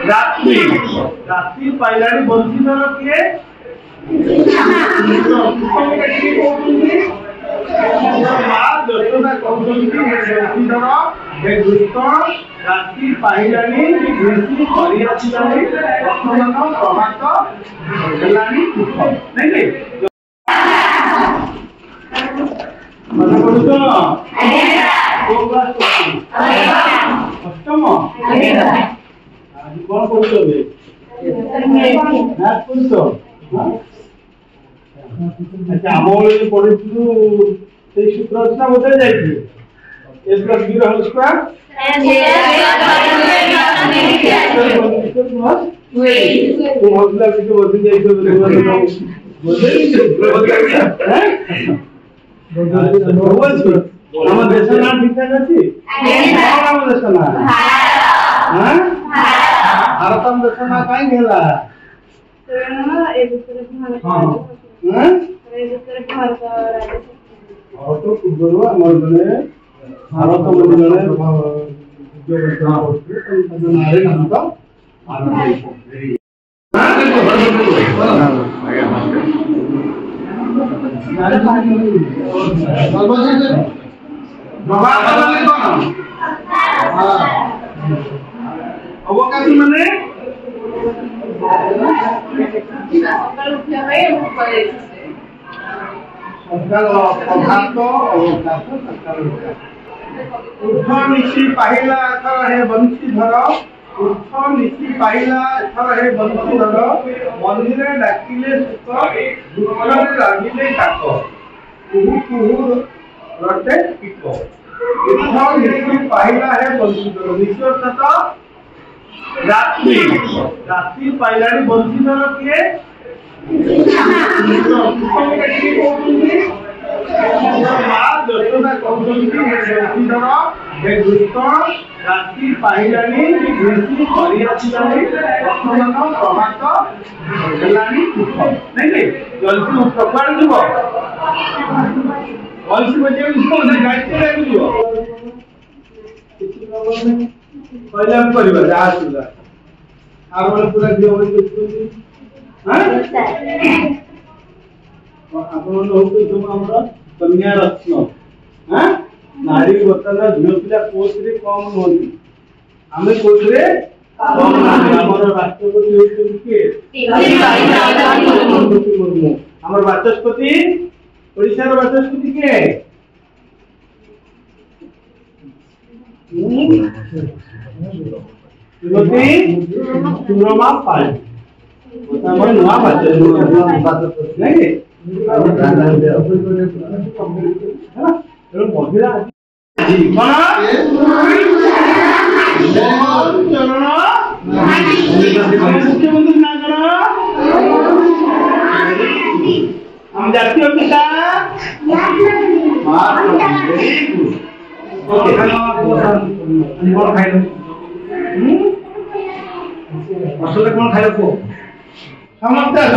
रात्रि रात्रि पाइलानी बंशीधर किए यशोदा कहधर हे दुष्ट रात्रि पाइलानी घुसी घरी आसानी वर्तमान प्रभात हेलानी नहीं मन पड़ुछ अष्टम आज कौन पढ़ुछ अच्छा आम जो पढ़ु से सूत्र रचना बोधे जाइए ए प्लस बी होल स्क्वायर हम देश ना ठीक ठाक अच्छी देश ना भारत देश ना कहीं तो पूर्व आम जड़े भारत बोली अवकाशी माने उठ निशी पाहिला एथर हे बंशीधर उठ निशी पाहिला एथर हे बंशीधर मंदिरे डाकिले सुत दुखरे लागिले काक कुहू कुहू रटे पिक उठ निशी पाहिला हे बंशीधर निश्चय रात्रि रात्रि पाइलानी बंशीधर किए यशोदा कहधर हे दुष्ट रात्रि पाइलानी घुसी घरी आसानी वर्तमान प्रभात हेलानी नहीं जल्दी प्रकार जीव बंशी बजे गाइड जीव पहले हम करबा जहां सुधा आप पूरा जीव कन्या रत्न नारी बर्तमान झील पिला कोर्स कम नुहति आम कोर्स राष्ट्रपति मुर्मू आम बाचस्पति ओडिशार बाचस्पति किए श्रीमती सुरमा पाल नुआ बाचस्पति नहीं महिला मुख्यमंत्री ना हम जातीय पिता कौन खाई समझते हैं